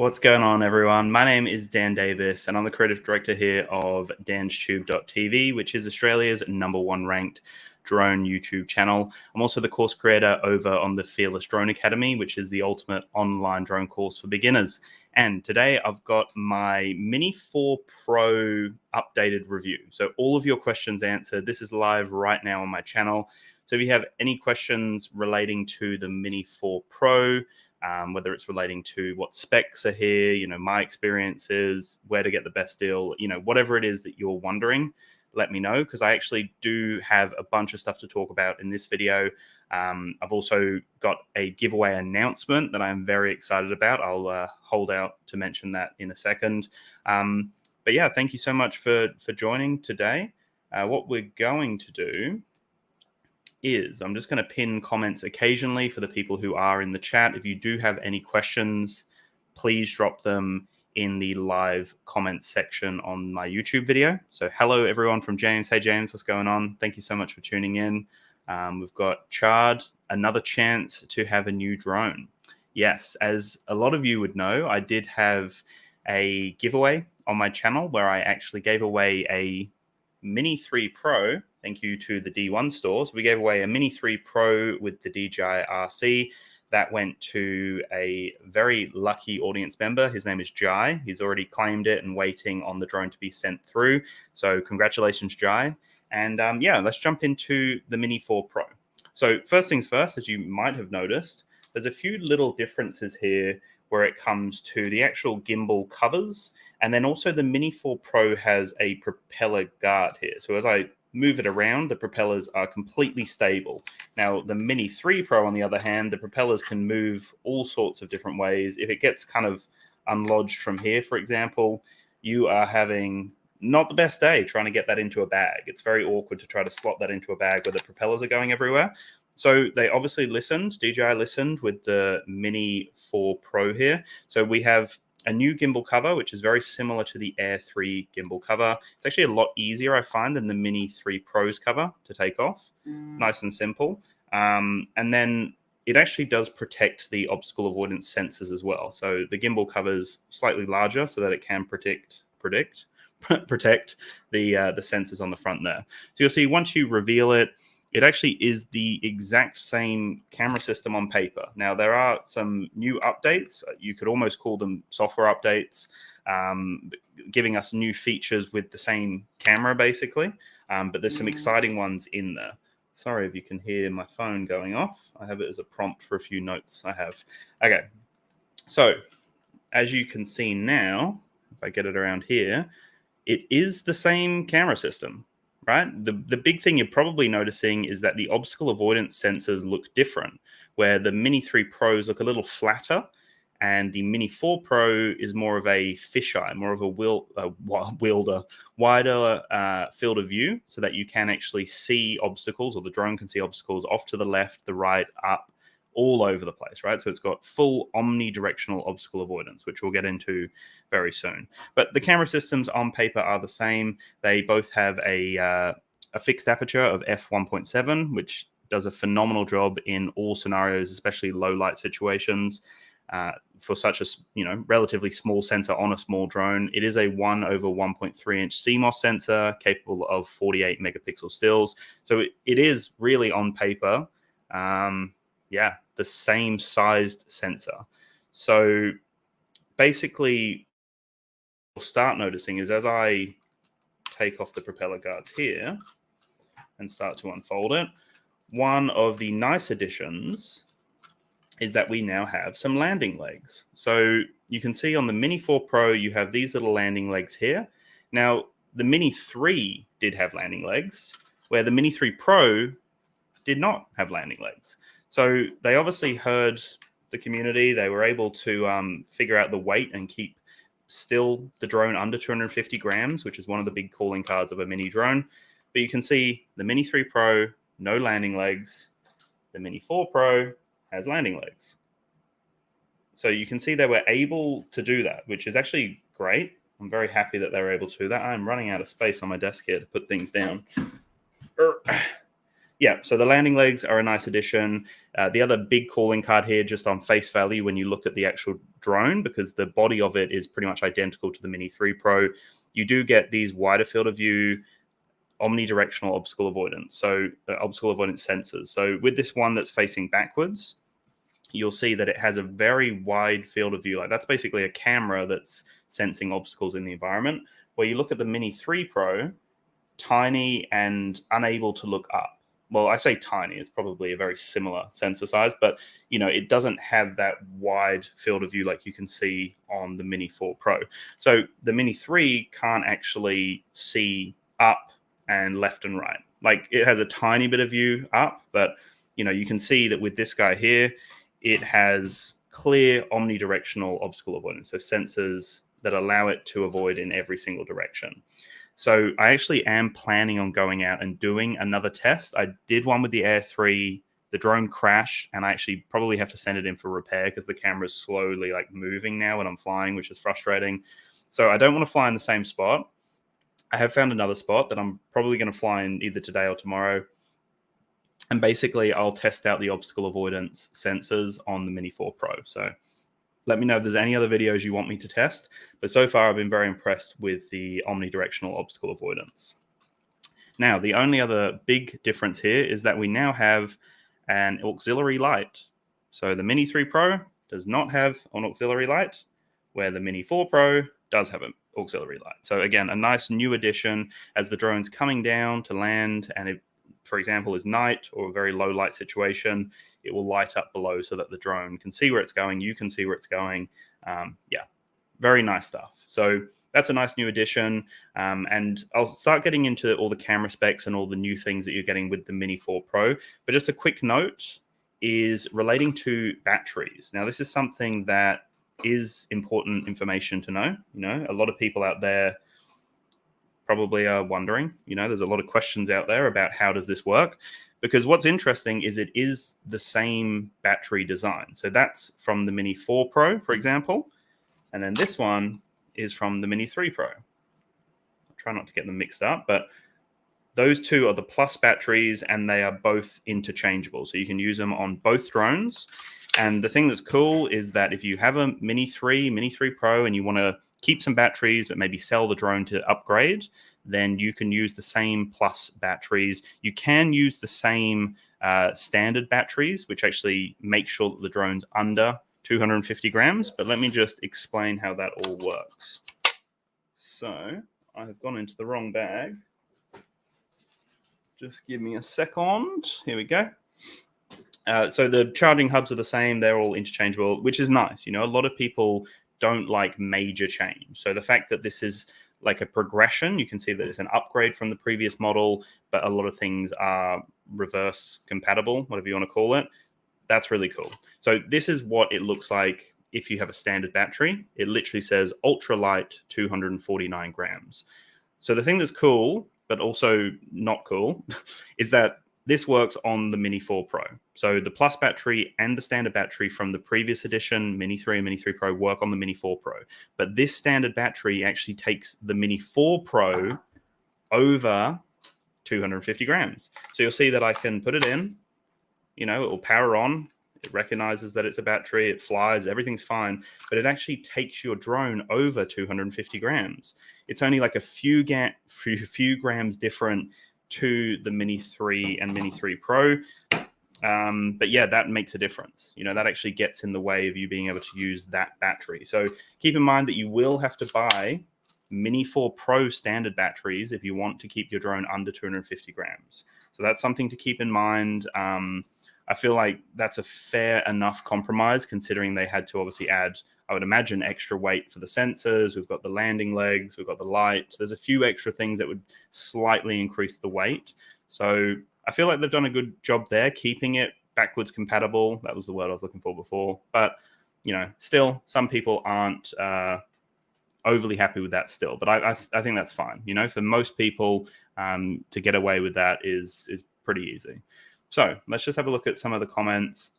What's going on, everyone? My name is Dan Davis, and I'm the creative director here of DansTube.TV, which is Australia's #1 ranked drone YouTube channel. I'm also the course creator over on the Fearless Drone Academy, which is the ultimate online drone course for beginners. And today I've got my Mini 4 Pro updated review. So all of your questions answered. This is live right now on my channel. So if you have any questions relating to the Mini 4 Pro, whether it's relating to what specs are here, my experiences, where to get the best deal, whatever it is that you're wondering, let me know, because I actually do have a bunch of stuff to talk about in this video. I've also got a giveaway announcement that I'm very excited about. I'll hold out to mention that in a second. But yeah, thank you so much for joining today. What we're going to do is I'm just going to pin comments occasionally for the people who are in the chat. If you do have any questions, please drop them in the live comment section on my YouTube video. So hello everyone from James. Hey James, what's going on? Thank you so much for tuning in. We've got Chard, another chance to have a new drone. Yes, as a lot of you would know, I did have a giveaway on my channel where I actually gave away a Mini 3 Pro. Thank you to the D1 stores. We gave away a Mini 3 Pro with the DJI RC. That went to a very lucky audience member. His name is Jai. He's already claimed it and waiting on the drone to be sent through. So congratulations, Jai. And yeah, let's jump into the Mini 4 Pro. So first things first, as you might have noticed, there's a few little differences here where it comes to the actual gimbal covers. And then also the Mini 4 Pro has a propeller guard here. So as I move it around, the propellers are completely stable. Now, the Mini 3 Pro, on the other hand, the propellers can move all sorts of different ways. If it gets kind of unlodged from here, for example, you are having not the best day trying to get that into a bag. It's very awkward to try to slot that into a bag where the propellers are going everywhere. So they obviously listened, DJI listened with the Mini 4 Pro here. So we have a new gimbal cover, which is very similar to the Air 3 gimbal cover. It's actually a lot easier, I find, than the Mini 3 Pro's cover to take off. Nice and simple. And then it actually does protect the obstacle avoidance sensors as well. So the gimbal cover is slightly larger so that it can protect the sensors on the front there. So you'll see once you reveal it, it actually is the exact same camera system on paper. Now, there are some new updates. You could almost call them software updates, giving us new features with the same camera, basically. But there's some exciting ones in there. Sorry if you can hear my phone going off. I have it as a prompt for a few notes I have. Okay, so as you can see now, if I get it around here, it is the same camera system. Right? The big thing you're probably noticing is that the obstacle avoidance sensors look different, where the Mini 3 Pros look a little flatter, and the Mini 4 Pro is more of a fisheye, more of a wider field of view, so that you can actually see obstacles, or the drone can see obstacles off to the left, the right, up, all over the place, right? So it's got full omnidirectional obstacle avoidance, which we'll get into very soon. But the camera systems on paper are the same. They both have a fixed aperture of f1.7, which does a phenomenal job in all scenarios, especially low light situations. For such a relatively small sensor on a small drone, it is a 1/1.3-inch CMOS sensor capable of 48 megapixel stills. So it is really on paper. Yeah, the same sized sensor. So basically, what you'll start noticing is as I take off the propeller guards here and start to unfold it, one of the nice additions is that we now have some landing legs. So you can see on the Mini 4 Pro, you have these little landing legs here. Now, the Mini 3 did have landing legs, where the Mini 3 Pro did not have landing legs. So they obviously heard the community. They were able to figure out the weight and keep still the drone under 250 grams, which is one of the big calling cards of a mini drone. But you can see the Mini 3 Pro, no landing legs. The Mini 4 Pro has landing legs. So you can see they were able to do that, which is actually great. I'm very happy that they were able to do that. I'm running out of space on my desk here to put things down. yeah, so the landing legs are a nice addition. The other big calling card here, just on face value, when you look at the actual drone, because the body of it is pretty much identical to the Mini 3 Pro, you do get these wider field of view, omnidirectional obstacle avoidance, so obstacle avoidance sensors. So with this one that's facing backwards, you'll see that it has a very wide field of view. Like that's basically a camera that's sensing obstacles in the environment. Where you look at the Mini 3 Pro, tiny and unable to look up. Well, I say tiny, it's probably a very similar sensor size, but it doesn't have that wide field of view like you can see on the Mini 4 Pro. So the Mini 3 can't actually see up and left and right. Like it has a tiny bit of view up, but you can see that with this guy here, it has clear omnidirectional obstacle avoidance. So sensors that allow it to avoid in every single direction. So I actually am planning on going out and doing another test. I did one with the Air 3. The drone crashed, and I actually probably have to send it in for repair because the camera's slowly like moving now when I'm flying, which is frustrating. So I don't want to fly in the same spot. I have found another spot that I'm probably going to fly in either today or tomorrow. And basically, I'll test out the obstacle avoidance sensors on the Mini 4 Pro. So let me know if there's any other videos you want me to test. But so far, I've been very impressed with the omnidirectional obstacle avoidance. Now, the only other big difference here is that we now have an auxiliary light. So the Mini 3 Pro does not have an auxiliary light, where the Mini 4 Pro does have an auxiliary light. So again, a nice new addition as the drone's coming down to land, and it, for example, is night or a very low light situation, it will light up below so that the drone can see where it's going. You can see where it's going. Yeah, very nice stuff. So that's a nice new addition. And I'll start getting into all the camera specs and all the new things that you're getting with the Mini 4 Pro. But just a quick note is relating to batteries. Now, this is something that is important information to know. A lot of people out there probably are wondering, there's a lot of questions out there about how does this work, because what's interesting is it is the same battery design. So that's from the Mini 4 Pro, for example, and then this one is from the Mini 3 Pro. I'll try not to get them mixed up, but those two are the plus batteries, and they are both interchangeable. So you can use them on both drones. And the thing that's cool is that if you have a Mini 3 Pro, and you want to keep some batteries, but maybe sell the drone to upgrade, then you can use the same plus batteries. You can use the same standard batteries, which actually make sure that the drone's under 250 grams. But let me just explain how that all works. So I have gone into the wrong bag. Just give me a second. Here we go. So the charging hubs are the same. They're all interchangeable, which is nice. A lot of people don't like major change. So the fact that this is like a progression, you can see that it's an upgrade from the previous model, but a lot of things are reverse compatible, whatever you want to call it. That's really cool. So this is what it looks like if you have a standard battery. It literally says ultralight 249 grams. So the thing that's cool, but also not cool, is that this works on the Mini 4 Pro. So the plus battery and the standard battery from the previous edition, Mini 3 and Mini 3 Pro, work on the Mini 4 Pro. But this standard battery actually takes the Mini 4 Pro over 250 grams. So you'll see that I can put it in, it will power on. It recognizes that it's a battery, it flies, everything's fine, but it actually takes your drone over 250 grams. It's only like a few grams different to the Mini 3 and Mini 3 Pro. But yeah, that makes a difference. That actually gets in the way of you being able to use that battery. So keep in mind that you will have to buy Mini 4 Pro standard batteries if you want to keep your drone under 250 grams. So that's something to keep in mind. I feel like that's a fair enough compromise, considering they had to obviously add, I would imagine, extra weight for the sensors. We've got the landing legs, we've got the light. There's a few extra things that would slightly increase the weight. So I feel like they've done a good job there, keeping it backwards compatible. That was the word I was looking for before. But, still, some people aren't overly happy with that still. But I think that's fine. For most people, to get away with that is pretty easy. So let's just have a look at some of the comments.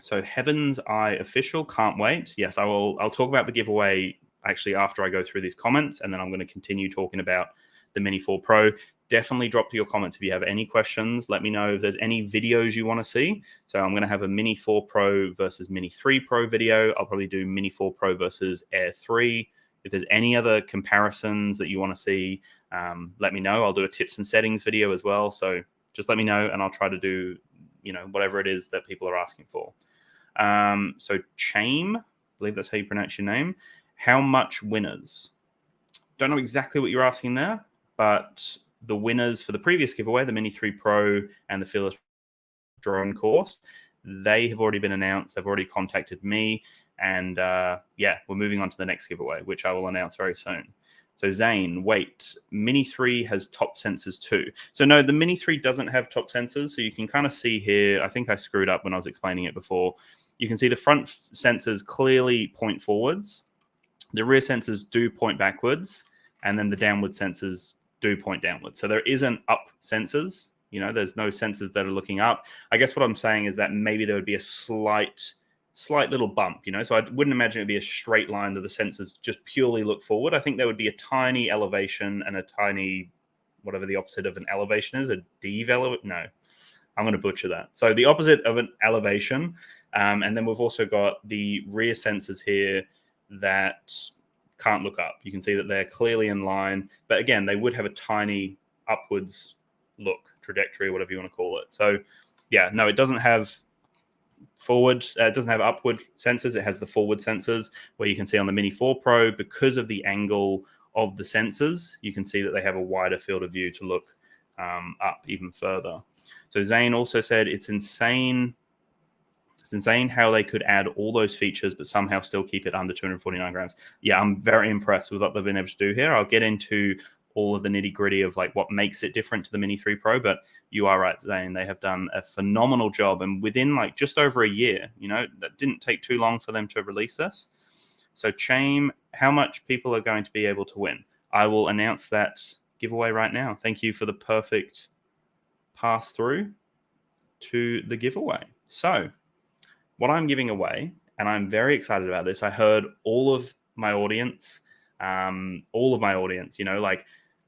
So Heaven's Eye Official, can't wait. Yes, I'll talk about the giveaway actually after I go through these comments, and then I'm going to continue talking about the Mini 4 Pro. Definitely drop your comments if you have any questions. Let me know if there's any videos you want to see. So I'm going to have a Mini 4 Pro versus Mini 3 Pro video. I'll probably do Mini 4 Pro versus Air 3. If there's any other comparisons that you want to see, let me know. I'll do a tips and settings video as well. So just let me know, and I'll try to do, whatever it is that people are asking for. So Chame, I believe that's how you pronounce your name. How much winners? Don't know exactly what you're asking there, but the winners for the previous giveaway, the Mini 3 Pro and the Fearless Drone course, they have already been announced. They've already contacted me. And yeah, we're moving on to the next giveaway, which I will announce very soon. So Zane, wait, Mini 3 has top sensors too. So no, the Mini 3 doesn't have top sensors. So you can kind of see here, I think I screwed up when I was explaining it before. You can see the front sensors clearly point forwards. The rear sensors do point backwards. And then the downward sensors do point downwards. So there isn't up sensors. There's no sensors that are looking up. I guess what I'm saying is that maybe there would be a slight little bump, so I wouldn't imagine it'd be a straight line that the sensors just purely look forward. I think there would be a tiny elevation and a tiny, whatever the opposite of an elevation is, a develop. No, I'm going to butcher that. So the opposite of an elevation. And then we've also got the rear sensors here that can't look up. You can see that they're clearly in line, but again, they would have a tiny upwards look, trajectory, whatever you want to call it. So yeah, no, it doesn't have forward, it doesn't have upward sensors. It has the forward sensors, where you can see on the Mini 4 Pro, because of the angle of the sensors, you can see that they have a wider field of view to look up even further. So Zane also said it's insane how they could add all those features but somehow still keep it under 249 grams. Yeah, I'm very impressed with what they've been able to do here. I'll get into all of the nitty gritty of like what makes it different to the Mini 3 Pro, but you are right, Zane. They have done a phenomenal job, and within like just over a year, that didn't take too long for them to release this. So Chame, how much people are going to be able to win? I will announce that giveaway right now. Thank you for the perfect pass through to the giveaway. So what I'm giving away, and I'm very excited about this. I heard all of my audience, like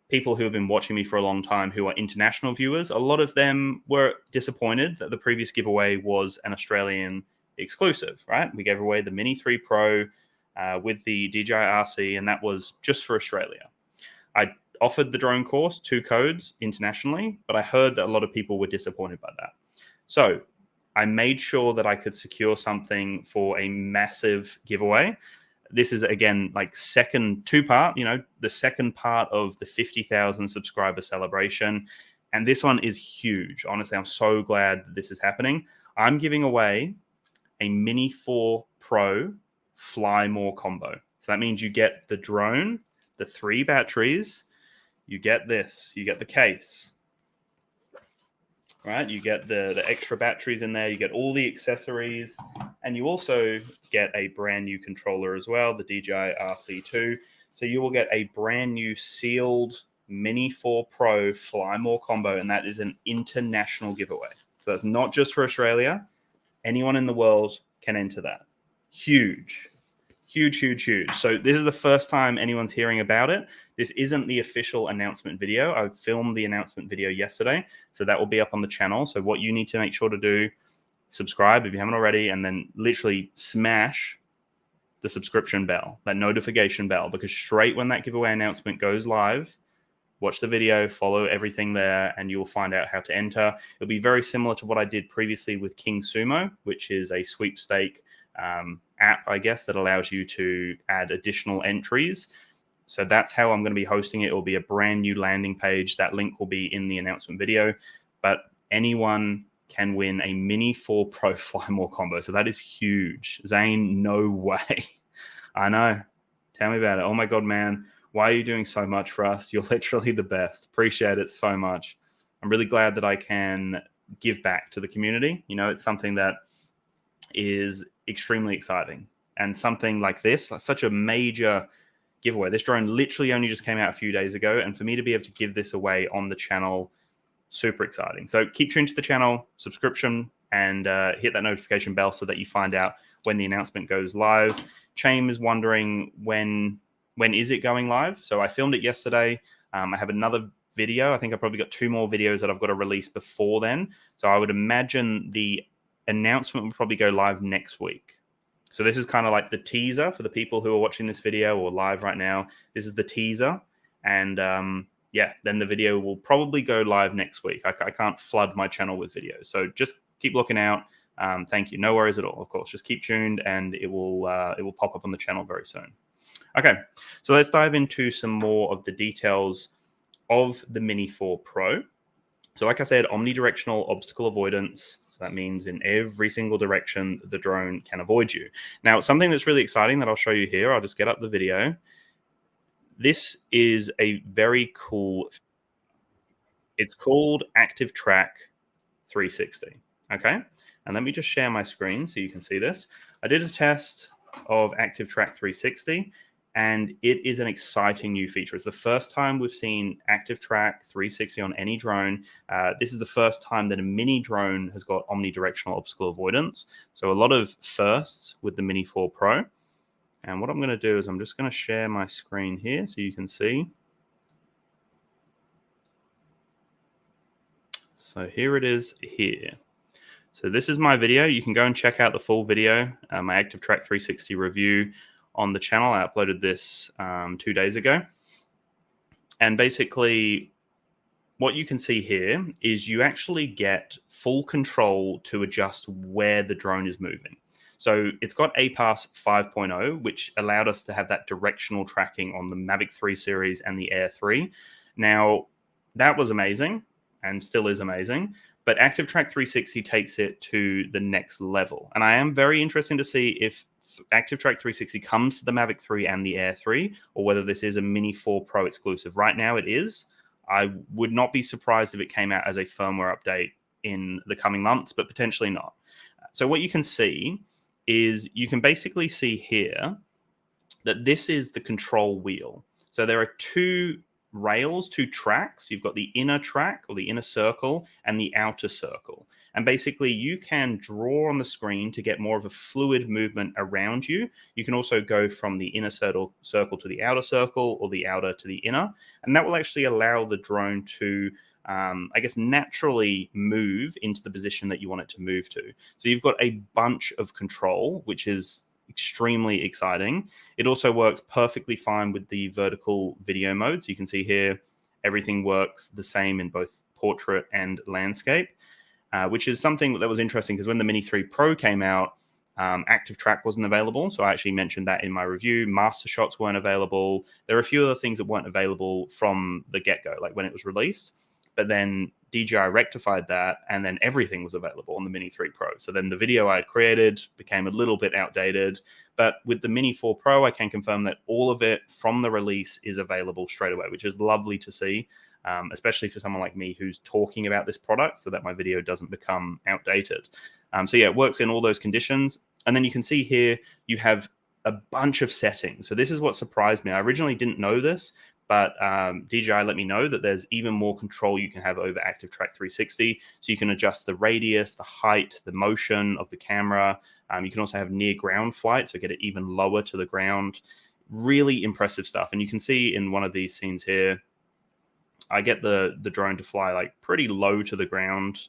people who have been watching me for a long time who are international viewers. A lot of them were disappointed that the previous giveaway was an Australian exclusive, right? We gave away the Mini 3 Pro with the DJI RC, and that was just for Australia. I offered the drone course, 2 codes internationally, but I heard that a lot of people were disappointed by that. So I made sure that I could secure something for a massive giveaway. This is, again, like two-part, the second part of the 50,000 subscriber celebration. And this one is huge. Honestly, I'm so glad that this is happening. I'm giving away a Mini 4 Pro Fly More combo. So that means you get the drone, the 3 batteries, you get this, you get the case, right? You get the extra batteries in there, you get all the accessories, and you also get a brand new controller as well, the DJI RC2. So you will get a brand new sealed Mini 4 Pro Fly More combo, and that is an international giveaway. So that's not just for Australia. Anyone in the world can enter that. Huge. Huge, huge, huge. So this is the first time anyone's hearing about it. This isn't the official announcement video. I filmed the announcement video yesterday, so that will be up on the channel. So what you need to make sure to do, subscribe if you haven't already, and then literally smash the subscription bell, that notification bell, because straight when that giveaway announcement goes live, watch the video, follow everything there, and you will find out how to enter. It'll be very similar to what I did previously with King Sumo, which is a sweepstake app, I guess, that allows you to add additional entries. So that's how I'm going to be hosting it. It will be a brand new landing page. That link will be in the announcement video, but anyone can win a Mini 4 Pro Fly More combo. So that is huge. Zane, no way. I know. Tell me about it. Oh my God, man. Why are you doing so much for us? You're literally the best. Appreciate it so much. I'm really glad that I can give back to the community. It's something that is extremely exciting, and something like this, such a major giveaway. This drone literally only just came out a few days ago, and for me to be able to give this away on the channel, super exciting. So keep tuned to the channel, subscription, and hit that notification bell so that you find out when the announcement goes live. Chame is wondering when is it going live. So I filmed it yesterday. I have another video. I think I've probably got 2 more videos that I've got to release before then. So I would imagine the announcement will probably go live next week. So this is kind of like the teaser for the people who are watching this video or live right now. This is the teaser. And yeah, then the video will probably go live next week. I can't flood my channel with videos. So just keep looking out. Thank you. No worries at all, of course. Just keep tuned and it will pop up on the channel very soon. Okay, so let's dive into some more of the details of the Mini 4 Pro. So like I said, omnidirectional obstacle avoidance. So that means in every single direction, the drone can avoid you. Now, something that's really exciting that I'll show you here, I'll just get up the video. This is a very cool, it's called ActiveTrack 360, okay? And let me just share my screen so you can see this. I did a test of ActiveTrack 360, and it is an exciting new feature. It's the first time we've seen ActiveTrack 360 on any drone. This is the first time that a mini drone has got omnidirectional obstacle avoidance. So a lot of firsts with the Mini 4 Pro. And what I'm going to do is I'm just going to share my screen here so you can see. So here it is here. So this is my video. You can go and check out the full video, my ActiveTrack 360 review on the channel. I uploaded this 2 days ago. And basically, what you can see here is you actually get full control to adjust where the drone is moving. So it's got APAS 5.0, which allowed us to have that directional tracking on the Mavic 3 series and the Air 3. Now, that was amazing and still is amazing, but ActiveTrack 360 takes it to the next level. And I am very interested to see if ActiveTrack 360 comes to the Mavic 3 and the Air 3, or whether this is a Mini 4 Pro exclusive. Right now it is. I would not be surprised if it came out as a firmware update in the coming months, but potentially not. So what you can see is you can basically see here that this is the control wheel. So there are 2 rails, 2 tracks. You've got the inner track or the inner circle and the outer circle. And basically you can draw on the screen to get more of a fluid movement around you. You can also go from the inner circle to the outer circle or the outer to the inner. And that will actually allow the drone to, I guess, naturally move into the position that you want it to move to. So you've got a bunch of control, which is extremely exciting. It also works perfectly fine with the vertical video mode. So you can see here, everything works the same in both portrait and landscape, which is something that was interesting because when the Mini 3 Pro came out, ActiveTrack wasn't available. So I actually mentioned that in my review. Master shots weren't available. There are a few other things that weren't available from the get-go, like when it was released. But then DJI rectified that, and then everything was available on the Mini 3 Pro. So then the video I had created became a little bit outdated. But with the Mini 4 Pro, I can confirm that all of it from the release is available straight away, which is lovely to see, especially for someone like me who's talking about this product so that my video doesn't become outdated. So yeah, it works in all those conditions. And then you can see here, you have a bunch of settings. So this is what surprised me. I originally didn't know this, but DJI let me know that there's even more control you can have over ActiveTrack 360. So you can adjust the radius, the height, the motion of the camera. You can also have near ground flight, so get it even lower to the ground. Really impressive stuff. And you can see in one of these scenes here, I get the drone to fly like pretty low to the ground.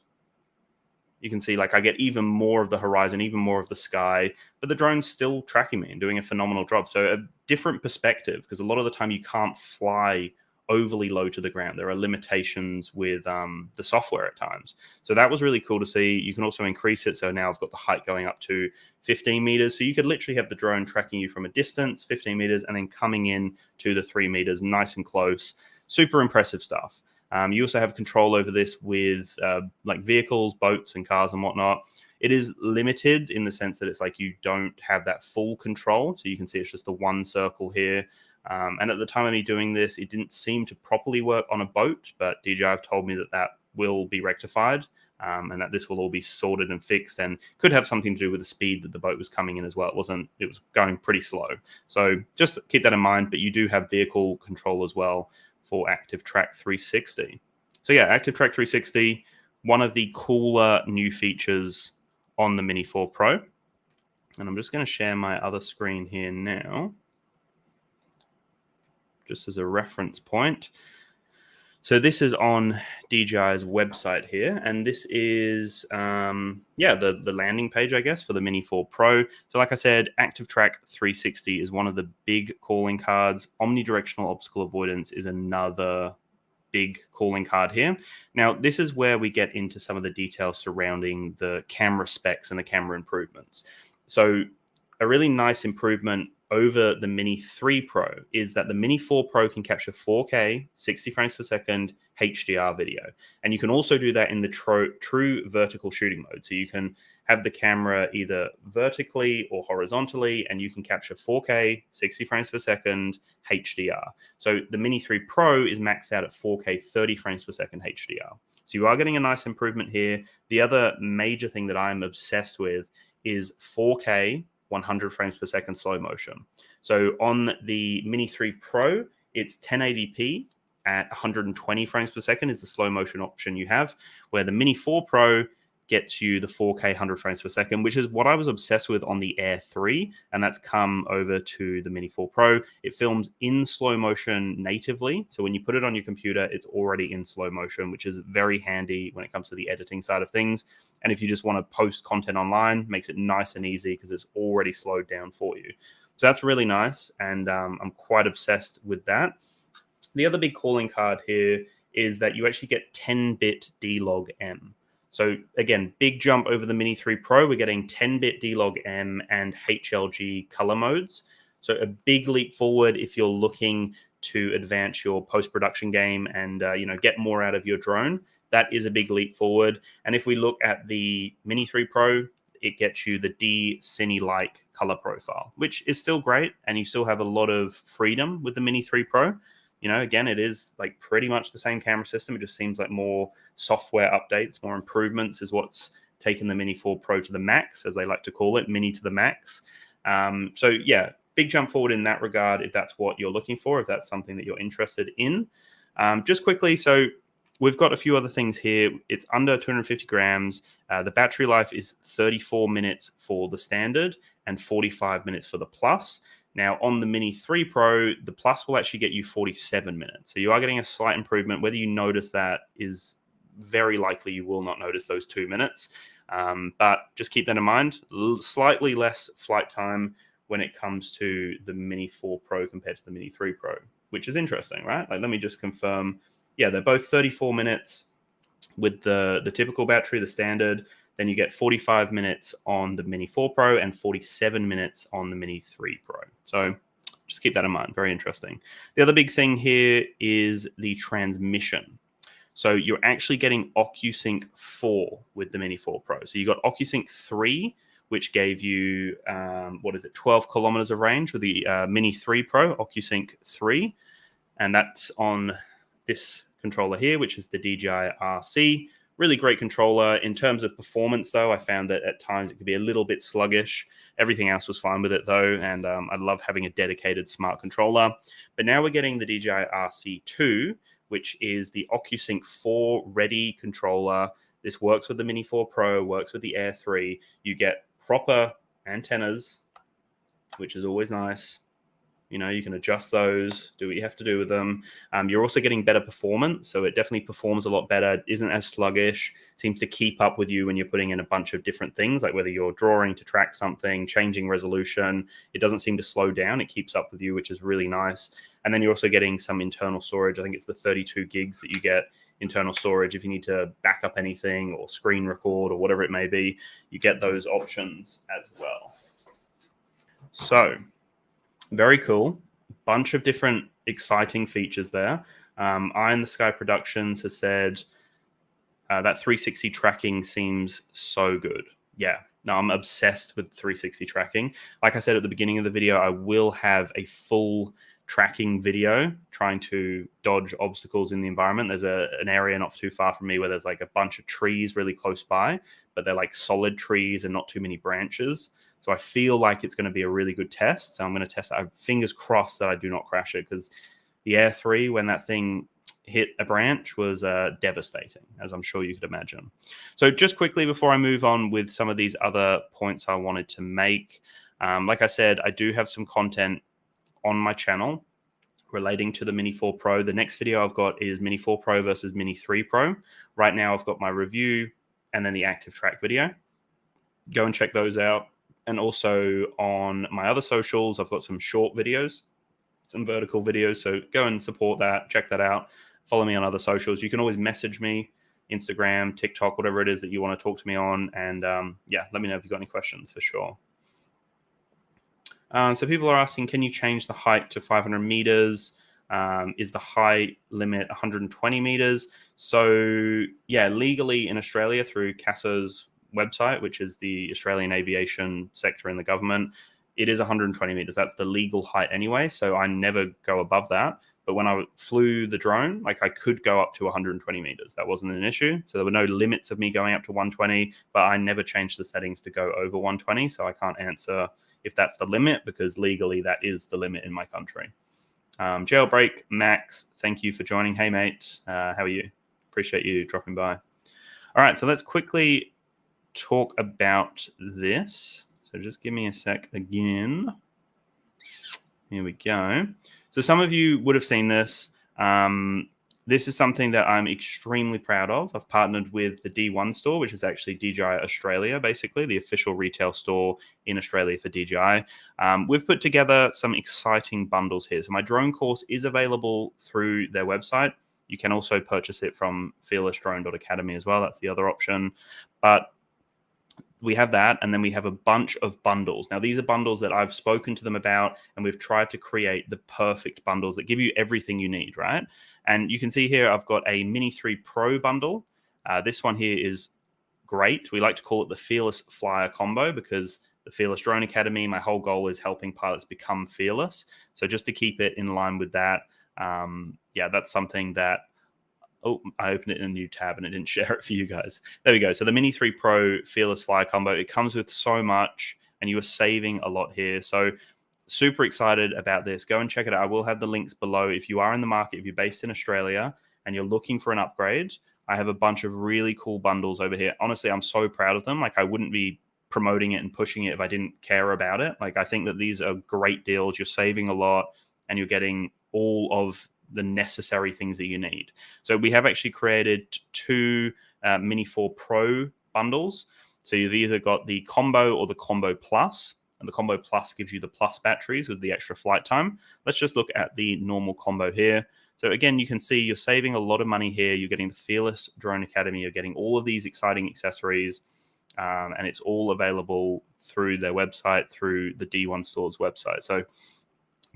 You can see like I get even more of the horizon, even more of the sky, but the drone's still tracking me and doing a phenomenal job. So a different perspective, because a lot of the time you can't fly overly low to the ground. There are limitations with the software at times. So that was really cool to see. You can also increase it. So now I've got the height going up to 15 meters. So you could literally have the drone tracking you from a distance, 15 meters, and then coming in to the 3 meters, nice and close. Super impressive stuff. You also have control over this with like vehicles, boats, and cars and whatnot. It is limited in the sense that it's like you don't have that full control. So you can see it's just the one circle here. And at the time of me doing this, it didn't seem to properly work on a boat, but DJI have told me that that will be rectified and that this will all be sorted and fixed, and could have something to do with the speed that the boat was coming in as well. It was going pretty slow. So just keep that in mind, but you do have vehicle control as well for ActiveTrack 360. So yeah, ActiveTrack 360, one of the cooler new features on the Mini 4 Pro. And I'm just going to share my other screen here now, just as a reference point. So this is on DJI's website here, and this is the landing page, I guess, for the Mini 4 Pro. So like I said, ActiveTrack 360 is one of the big calling cards. Omnidirectional obstacle avoidance is another big calling card here. Now, this is where we get into some of the details surrounding the camera specs and the camera improvements. So a really nice improvement over the Mini 3 Pro is that the Mini 4 Pro can capture 4K, 60 frames per second HDR video. And you can also do that in the true vertical shooting mode. So you can have the camera either vertically or horizontally, and you can capture 4K, 60 frames per second HDR. So the Mini 3 Pro is maxed out at 4K, 30 frames per second HDR. So you are getting a nice improvement here. The other major thing that I'm obsessed with is 4K, 100 frames per second slow motion. So on the Mini 3 Pro, it's 1080p at 120 frames per second is the slow motion option you have, where the Mini 4 Pro gets you the 4K 100 frames per second, which is what I was obsessed with on the Air 3, and that's come over to the Mini 4 Pro. It films in slow motion natively, so when you put it on your computer, it's already in slow motion, which is very handy when it comes to the editing side of things. And if you just want to post content online, makes it nice and easy because it's already slowed down for you. So that's really nice, and I'm quite obsessed with that. The other big calling card here is that you actually get 10-bit D-Log-M. So again, big jump over the Mini 3 Pro. We're getting 10-bit D-Log-M and HLG color modes. So a big leap forward if you're looking to advance your post-production game and get more out of your drone. That is a big leap forward. And if we look at the Mini 3 Pro, it gets you the D-Cine-like color profile, which is still great. And you still have a lot of freedom with the Mini 3 Pro. Again, it is like pretty much the same camera system. It just seems like more software updates, more improvements is what's taken the Mini 4 Pro to the max, as they like to call it, Mini to the max. So yeah, big jump forward in that regard if that's what you're looking for, if that's something that you're interested in. Just quickly, so we've got a few other things here. It's under 250 grams. The battery life is 34 minutes for the standard and 45 minutes for the Plus. Now, on the Mini 3 Pro, the Plus will actually get you 47 minutes. So you are getting a slight improvement. Whether you notice that is very likely you will not notice those 2 minutes. But just keep that in mind. Slightly less flight time when it comes to the Mini 4 Pro compared to the Mini 3 Pro, which is interesting, right? Like, let me just confirm. Yeah, they're both 34 minutes with the typical battery, the standard. Then you get 45 minutes on the Mini 4 Pro and 47 minutes on the Mini 3 Pro. So just keep that in mind. Very interesting. The other big thing here is the transmission. So you're actually getting OcuSync 4 with the Mini 4 Pro. So you got OcuSync 3, which gave you, 12 kilometers of range with the Mini 3 Pro, OcuSync 3. And that's on this controller here, which is the DJI RC. Really great controller. In terms of performance, though, I found that at times it could be a little bit sluggish. Everything else was fine with it, though, and I love having a dedicated smart controller. But now we're getting the DJI RC2, which is the OcuSync 4 ready controller. This works with the Mini 4 Pro, works with the Air 3. You get proper antennas, which is always nice. You can adjust those, do what you have to do with them. You're also getting better performance, so it definitely performs a lot better. It isn't as sluggish, seems to keep up with you when you're putting in a bunch of different things, like whether you're drawing to track something, changing resolution. It doesn't seem to slow down. It keeps up with you, which is really nice. And then you're also getting some internal storage. I think it's the 32 gigs that you get internal storage. If you need to back up anything or screen record or whatever it may be, you get those options as well. So very cool. Bunch of different exciting features there. Eye in the Sky Productions has said that 360 tracking seems so good. Yeah, no, I'm obsessed with 360 tracking. Like I said at the beginning of the video, I will have a full tracking video trying to dodge obstacles in the environment. There's an area not too far from me where there's like a bunch of trees really close by, but they're like solid trees and not too many branches. So I feel like it's going to be a really good test. So I'm going to test it. Fingers crossed that I do not crash it, because the Air 3, when that thing hit a branch, was devastating, as I'm sure you could imagine. So just quickly before I move on with some of these other points I wanted to make, like I said, I do have some content on my channel relating to the Mini 4 Pro. The next video I've got is Mini 4 Pro versus Mini 3 Pro. Right now I've got my review and then the ActiveTrack video. Go and check those out. And also on my other socials, I've got some short videos, some vertical videos. So go and support that, check that out. Follow me on other socials. You can always message me, Instagram, TikTok, whatever it is that you want to talk to me on. And yeah, let me know if you've got any questions for sure. So people are asking, can you change the height to 500 meters? Is the height limit 120 meters? So yeah, legally in Australia through CASA's website, which is the Australian aviation sector in the government, it is 120 meters. That's the legal height anyway. So I never go above that. But when I flew the drone, like I could go up to 120 meters. That wasn't an issue. So there were no limits of me going up to 120, but I never changed the settings to go over 120. So I can't answer if that's the limit, because legally that is the limit in my country. Jailbreak Max, thank you for joining. Hey mate, how are you? Appreciate you dropping by. All right, so let's quickly talk about this. So just give me a sec again. Here we go. So some of you would have seen this. This is something that I'm extremely proud of. I've partnered with the D1 store, which is actually DJI Australia, basically the official retail store in Australia for DJI. We've put together some exciting bundles here. So my drone course is available through their website. You can also purchase it from fearlessdrone.academy as well. That's the other option. But we have that, and then we have a bunch of bundles. Now, these are bundles that I've spoken to them about, and we've tried to create the perfect bundles that give you everything you need, right? And you can see here, I've got a Mini 3 Pro bundle. This one here is great. We like to call it the Fearless Flyer combo, because the Fearless Drone Academy, my whole goal is helping pilots become fearless. So just to keep it in line with that, yeah, that's something that, oh, I opened it in a new tab and it didn't share it for you guys. There we go. So the Mini 3 Pro Fearless Flyer combo, it comes with so much and you are saving a lot here. So super excited about this. Go and check it out. I will have the links below. If you are in the market, if you're based in Australia and you're looking for an upgrade, I have a bunch of really cool bundles over here. Honestly, I'm so proud of them. Like I wouldn't be promoting it and pushing it if I didn't care about it. Like I think that these are great deals. You're saving a lot and you're getting all of the necessary things that you need. So we have actually created two Mini 4 Pro bundles. So you've either got the combo or the combo plus, and the combo plus gives you the plus batteries with the extra flight time. Let's just look at the normal combo here. So again, you can see you're saving a lot of money here. You're getting the Fearless Drone Academy. You're getting all of these exciting accessories, and it's all available through their website, through the D1 store's website. So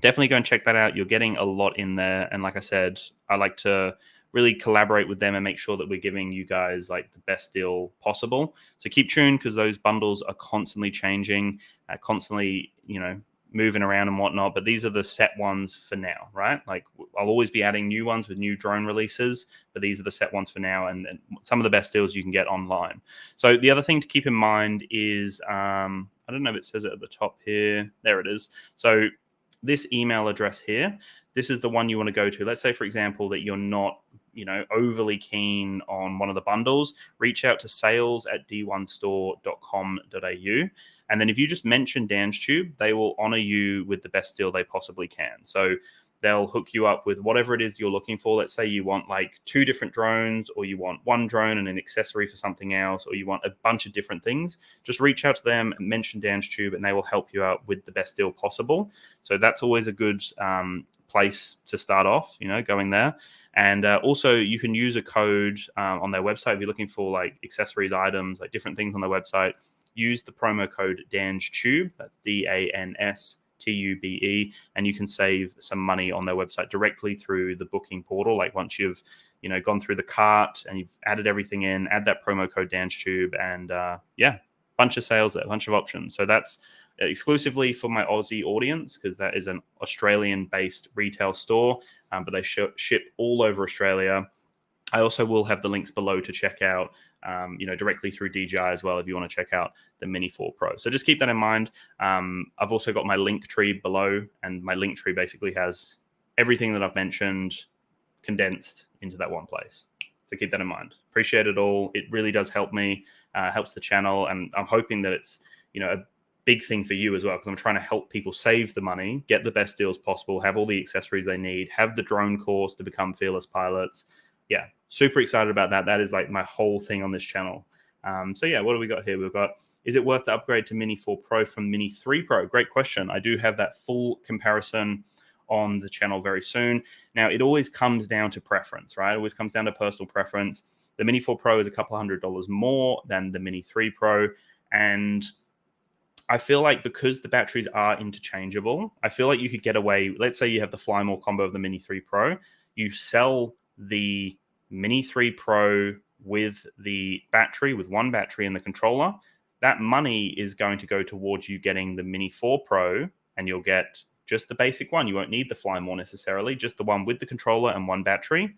definitely go and check that out. You're getting a lot in there. And like I said, I like to really collaborate with them and make sure that we're giving you guys like the best deal possible. So keep tuned, because those bundles are constantly changing, constantly, you know, moving around and whatnot. But these are the set ones for now, right? Like I'll always be adding new ones with new drone releases, but these are the set ones for now, and some of the best deals you can get online. So the other thing to keep in mind is, I don't know if it says it at the top here. There it is. So this email address here, this is the one you want to go to. Let's say, for example, that you're not, you know, overly keen on one of the bundles. Reach out to sales@d1store.com.au. And then if you just mention DansTube, they will honor you with the best deal they possibly can. So they'll hook you up with whatever it is you're looking for. Let's say you want like 2 different drones, or you want 1 drone and an accessory for something else, or you want a bunch of different things. Just reach out to them and mention DansTube, and they will help you out with the best deal possible. So that's always a good place to start off, you know, going there. And also you can use a code on their website if you're looking for like accessories, items, like different things on their website. Use the promo code DANSTUBE, that's DANSTUBE, and you can save some money on their website directly through the booking portal. Like once you've, you know, gone through the cart and you've added everything in, add that promo code DANSTUBE, and yeah, bunch of sales there, bunch of options. So that's exclusively for my Aussie audience, because that is an Australian-based retail store, but they ship all over Australia. I also will have the links below to check out, you know, directly through DJI as well if you want to check out the Mini 4 Pro. So just keep that in mind. I've also got my link tree below, and my link tree basically has everything that I've mentioned condensed into that one place. So keep that in mind. Appreciate it all. It really does help me, helps the channel, and I'm hoping that it's, you know, big thing for you as well, because I'm trying to help people save the money, get the best deals possible, have all the accessories they need, have the drone course to become fearless pilots. Yeah, super excited about that. That is like my whole thing on this channel. So yeah, what do we got here? We've got, is it worth to upgrade to Mini 4 Pro from Mini 3 Pro? Great question. I do have that full comparison on the channel very soon. Now, it always comes down to preference, right? It always comes down to personal preference. The Mini 4 Pro is a couple $100 more than the Mini 3 Pro. And I feel like because the batteries are interchangeable, I feel like you could get away. Let's say you have the Fly More combo of the Mini 3 Pro. You sell the Mini 3 Pro with the battery, with one battery and the controller. That money is going to go towards you getting the Mini 4 Pro, and you'll get just the basic one. You won't need the Fly More necessarily, just the one with the controller and one battery.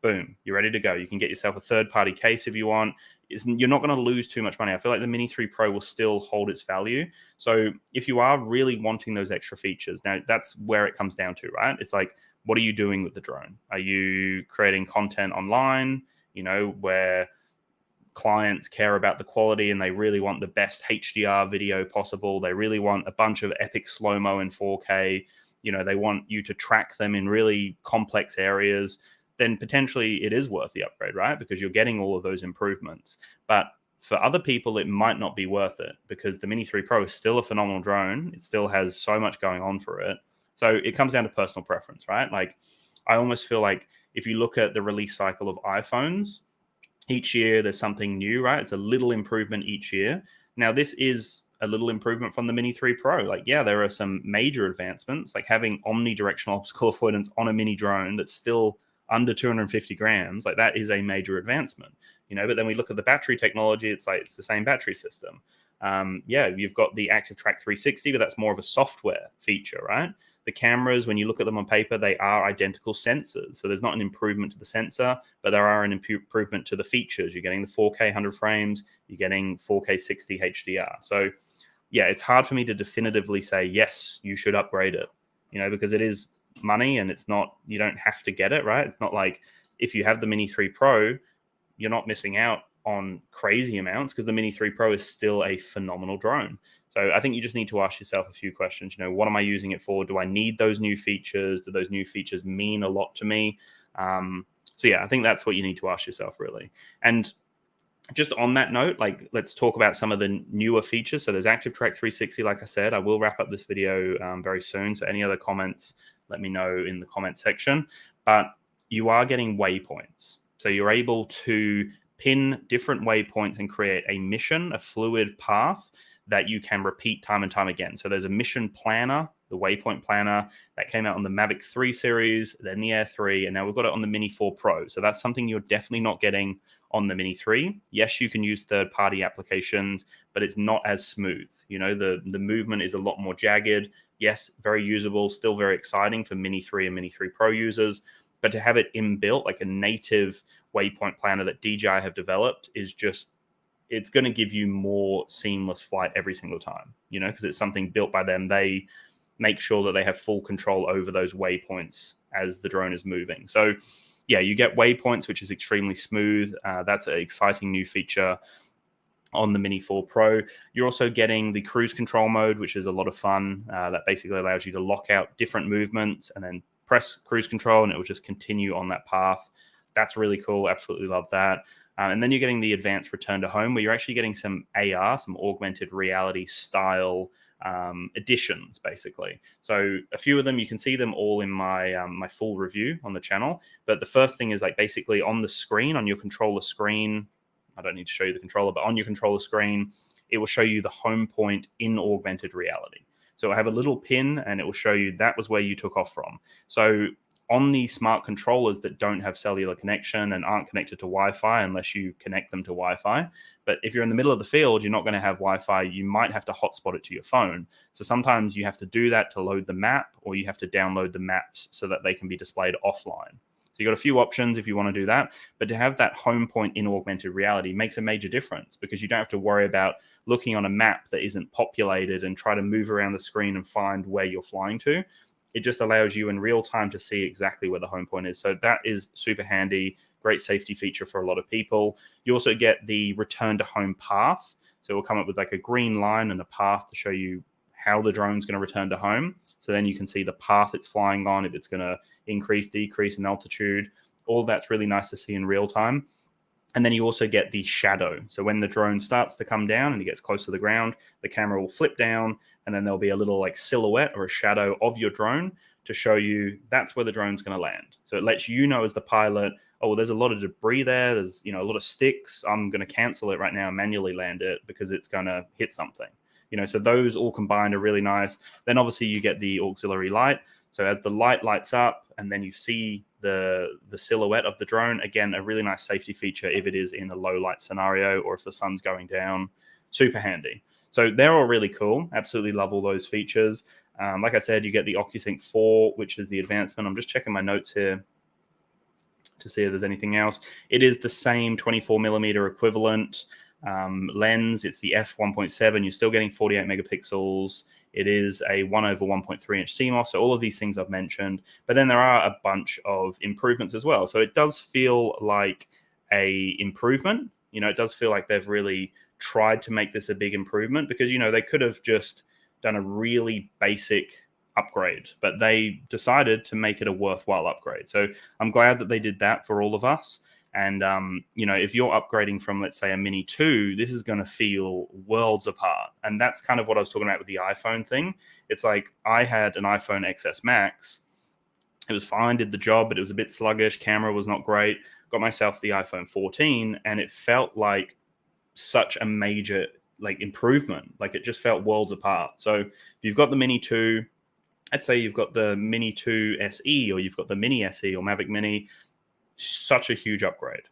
Boom, you're ready to go. You can get yourself a third-party case if you want. You're not going to lose too much money. I feel like the Mini 3 Pro will still hold its value. So if you are really wanting those extra features, now that's where it comes down to, right? It's like, what are you doing with the drone? Are you creating content online, where clients care about the quality and they really want the best HDR video possible? They really want a bunch of epic slow-mo in 4K. They want you to track them in really complex areas. Then potentially it is worth the upgrade, right? Because you're getting all of those improvements. But for other people, it might not be worth it, because the Mini 3 Pro is still a phenomenal drone. It still has so much going on for it. So it comes down to personal preference, right? Like, I almost feel like if you look at the release cycle of iPhones, each year there's something new, right? It's a little improvement each year. Now, this is a little improvement from the Mini 3 Pro. Like, yeah, there are some major advancements, like having omnidirectional obstacle avoidance on a mini drone that's still under 250 grams. Like, that is a major advancement, but then we look at the battery technology, it's like, it's the same battery system. Yeah, you've got the ActiveTrack 360, but that's more of a software feature, right? The cameras, when you look at them on paper, they are identical sensors. So there's not an improvement to the sensor, but there are an improvement to the features. You're getting the 4K 100 frames, you're getting 4K 60 HDR. So yeah, it's hard for me to definitively say, yes, you should upgrade it, because it is money, and it's not, you don't have to get it, right? It's not like if you have the Mini 3 Pro, you're not missing out on crazy amounts, because the Mini 3 Pro is still a phenomenal drone. So I think you just need to ask yourself a few questions. What am I using it for? Do I need those new features? Do those new features mean a lot to me? So yeah, I think that's what you need to ask yourself, really. And just on that note, like, let's talk about some of the newer features. So there's ActiveTrack 360, like I said. I will wrap up this video very soon. So any other comments, let me know in the comment section. But you are getting waypoints. So you're able to pin different waypoints and create a mission, a fluid path that you can repeat time and time again. So there's a mission planner, the waypoint planner, that came out on the Mavic 3 series, then the Air 3, and now we've got it on the Mini 4 Pro. So that's something you're definitely not getting on the Mini 3. Yes, you can use third-party applications, but it's not as smooth. The movement is a lot more jagged. Yes, very usable, still very exciting for Mini 3 and Mini 3 Pro users. But to have it inbuilt, like a native waypoint planner that DJI have developed, is just, it's going to give you more seamless flight every single time, because it's something built by them. They make sure that they have full control over those waypoints as the drone is moving. So yeah, you get waypoints, which is extremely smooth. That's an exciting new feature on the Mini 4 Pro. You're also getting the cruise control mode, which is a lot of fun. That basically allows you to lock out different movements and then press cruise control, and it will just continue on that path. That's really cool. Absolutely love that. And then you're getting the advanced return to home, where you're actually getting some AR, some augmented reality style additions, basically. So a few of them, you can see them all in my my full review on the channel. But the first thing is, like, basically on the screen, on your controller screen, I don't need to show you the controller, but on your controller screen, it will show you the home point in augmented reality. So I have a little pin, and it will show you that was where you took off from. So on the smart controllers that don't have cellular connection and aren't connected to Wi-Fi, unless you connect them to Wi-Fi. But if you're in the middle of the field, you're not going to have Wi-Fi. You might have to hotspot it to your phone. So sometimes you have to do that to load the map, or you have to download the maps so that they can be displayed offline. So you've got a few options if you want to do that. But to have that home point in augmented reality makes a major difference, because you don't have to worry about looking on a map that isn't populated and try to move around the screen and find where you're flying to. It just allows you in real time to see exactly where the home point is. So that is super handy, great safety feature for a lot of people. You also get the return to home path. So So it will come up with like a green line and a path to show you how the drone's going to return to home. So then you can see the path it's flying on, if it's going to increase, decrease in altitude. All that's really nice to see in real time. And then you also get the shadow. So when the drone starts to come down and it gets close to the ground, the camera will flip down, and then there'll be a little like silhouette or a shadow of your drone to show you that's where the drone's going to land. So it lets you know as the pilot, oh, well, there's a lot of debris there. There's, a lot of sticks. I'm going to cancel it right now and manually land it because it's going to hit something. So those all combined are really nice. Then obviously you get the auxiliary light. So as the light lights up and then you see the silhouette of the drone, again, a really nice safety feature if it is in a low light scenario or if the sun's going down. Super handy. So they're all really cool. Absolutely love all those features. Like I said, you get the OcuSync 4, which is the advancement. I'm just checking my notes here to see if there's anything else. It is the same 24 millimeter equivalent lens. It's the f1.7. You're still getting 48 megapixels. It is a 1/1.3 inch CMOS. So all of these things I've mentioned, but then there are a bunch of improvements as well. So it does feel like a improvement. It does feel like they've really tried to make this a big improvement because, they could have just done a really basic upgrade, but they decided to make it a worthwhile upgrade. So I'm glad that they did that for all of us. And, if you're upgrading from, let's say, a Mini 2, this is going to feel worlds apart. And that's kind of what I was talking about with the iPhone thing. It's like I had an iPhone XS Max. It was fine, did the job, but it was a bit sluggish. Camera was not great. Got myself the iPhone 14, and it felt like such a major improvement. Like it just felt worlds apart. So if you've got the Mini 2, I'd say you've got the Mini 2 SE or you've got the Mini SE or Mavic Mini, such a huge upgrade.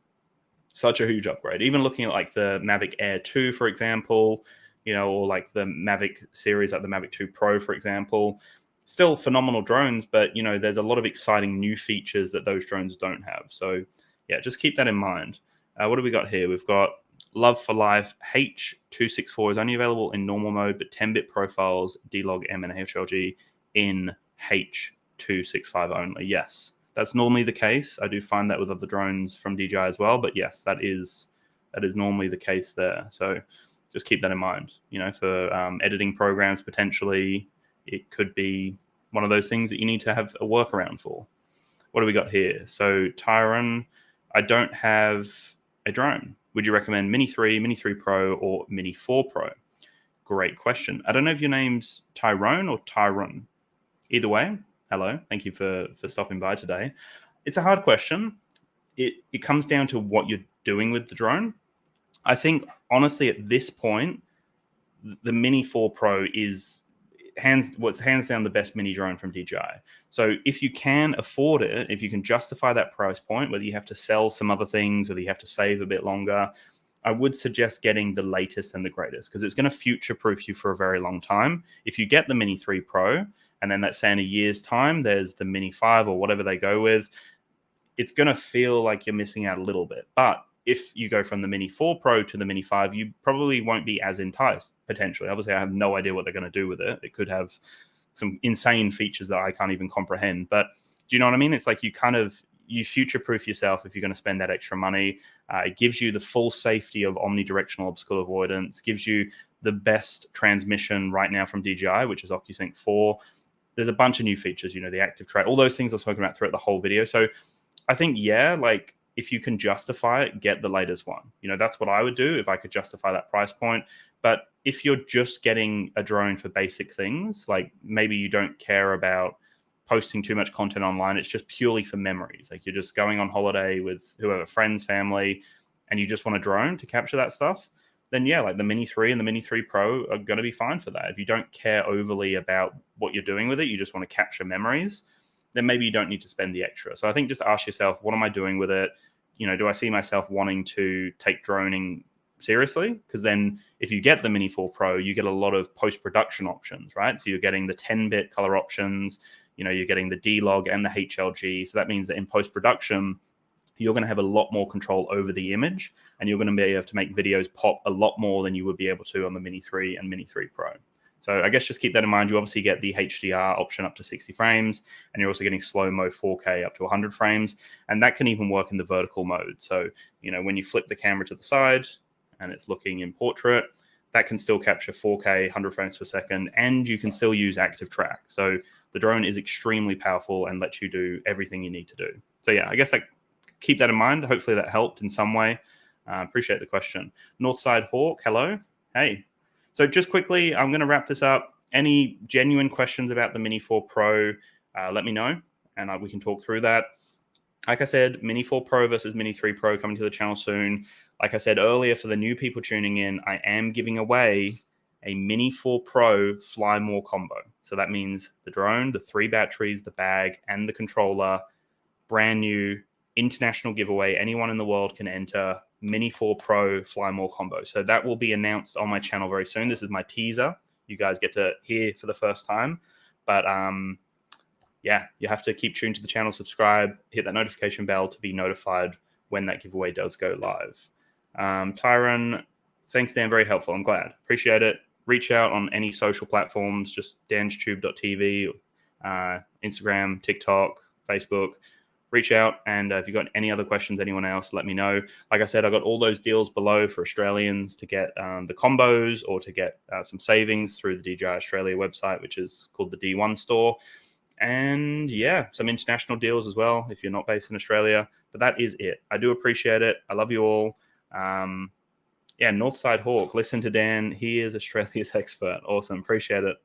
Such a huge upgrade. Even looking at like the Mavic Air 2, for example, or like the Mavic series, like the Mavic 2 Pro, for example, still phenomenal drones, but there's a lot of exciting new features that those drones don't have. So yeah, just keep that in mind. What do we got here? We've got Love for Life H264 is only available in normal mode, but 10-bit profiles, D-Log M and HLG in H265 only. Yes, that's normally the case. I do find that with other drones from DJI as well, but yes, that is normally the case there. So just keep that in mind. For editing programs, potentially it could be one of those things that you need to have a workaround for. What do we got here? So Tyron, I don't have a drone. Would you recommend Mini 3, Mini 3 Pro, or Mini 4 Pro? Great question. I don't know if your name's Tyrone or Tyron. Either way, hello. Thank you for stopping by today. It's a hard question. It comes down to what you're doing with the drone. I think, honestly, at this point, the Mini 4 Pro is hands down the best mini drone from DJI. So if you can afford it, if you can justify that price point, whether you have to sell some other things, whether you have to save a bit longer, I would suggest getting the latest and the greatest because it's going to future-proof you for a very long time. If you get the Mini 3 Pro, and then let's say in a year's time, there's the Mini 5 or whatever they go with, it's going to feel like you're missing out a little bit. But if you go from the Mini 4 Pro to the Mini 5, you probably won't be as enticed, potentially. Obviously, I have no idea what they're going to do with it. It could have some insane features that I can't even comprehend. But do you know what I mean? It's like you future-proof yourself if you're going to spend that extra money. It gives you the full safety of omnidirectional obstacle avoidance, gives you the best transmission right now from DJI, which is OcuSync 4. There's a bunch of new features, the ActiveTrack, all those things I've spoken about throughout the whole video. So I think, if you can justify it, get the latest one. That's what I would do if I could justify that price point. But if you're just getting a drone for basic things, like maybe you don't care about posting too much content online, it's just purely for memories. Like you're just going on holiday with whoever, friends, family, and you just want a drone to capture that stuff, then yeah, like the Mini 3 and the Mini 3 Pro are going to be fine for that. If you don't care overly about what you're doing with it, you just want to capture memories, then maybe you don't need to spend the extra. So I think just ask yourself, what am I doing with it? Do I see myself wanting to take droning seriously? Because then if you get the Mini 4 Pro, you get a lot of post-production options, right? So you're getting the 10-bit color options, you're getting the D-Log and the HLG. So that means that in post-production, you're going to have a lot more control over the image, and you're going to be able to make videos pop a lot more than you would be able to on the Mini 3 and Mini 3 Pro. So I guess just keep that in mind. You obviously get the HDR option up to 60 frames, and you're also getting slow-mo 4K up to 100 frames, and that can even work in the vertical mode. So, when you flip the camera to the side and it's looking in portrait, that can still capture 4K, 100 frames per second, and you can still use ActiveTrack. So the drone is extremely powerful and lets you do everything you need to do. So yeah, I guess keep that in mind. Hopefully that helped in some way. Appreciate the question. Northside Hawk, hello. Hey. So just quickly, I'm going to wrap this up. Any genuine questions about the Mini 4 Pro, let me know, and we can talk through that. Like I said, Mini 4 Pro versus Mini 3 Pro coming to the channel soon. Like I said earlier, for the new people tuning in, I am giving away a Mini 4 Pro Fly More combo. So that means the drone, the 3 batteries, the bag, and the controller. Brand new international giveaway. Anyone in the world can enter Mini 4 Pro Fly More combo. So that will be announced on my channel very soon. This is my teaser. You guys get to hear for the first time. But yeah, you have to keep tuned to the channel, subscribe, hit that notification bell to be notified when that giveaway does go live. Tyron, thanks, Dan. Very helpful. I'm glad. Appreciate it. Reach out on any social platforms, just DansTube.TV, Instagram, TikTok, Facebook. Reach out, and if you've got any other questions, anyone else, let me know. Like I said, I've got all those deals below for Australians to get the combos or to get some savings through the DJI Australia website, which is called the D1 store. And yeah, some international deals as well if you're not based in Australia. But that is it. I do appreciate it. I love you all. Yeah, Northside Hawk, listen to Dan. He is Australia's expert. Awesome. Appreciate it.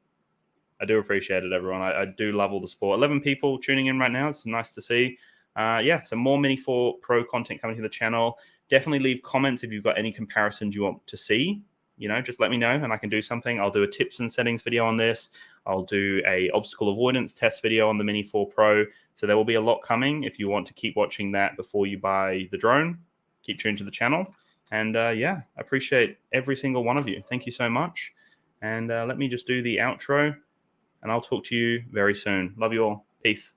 I do appreciate it, everyone. I do love all the sport. 11 people tuning in right now. It's nice to see. Yeah, some more Mini 4 Pro content coming to the channel. Definitely leave comments if you've got any comparisons you want to see. You know, just let me know and I can do something. I'll do a tips and settings video on this. I'll do a obstacle avoidance test video on the Mini 4 Pro. So there will be a lot coming. If you want to keep watching that before you buy the drone, keep tuned to the channel. And yeah, I appreciate every single one of you. Thank you so much. And let me just do the outro, and I'll talk to you very soon. Love you all. Peace.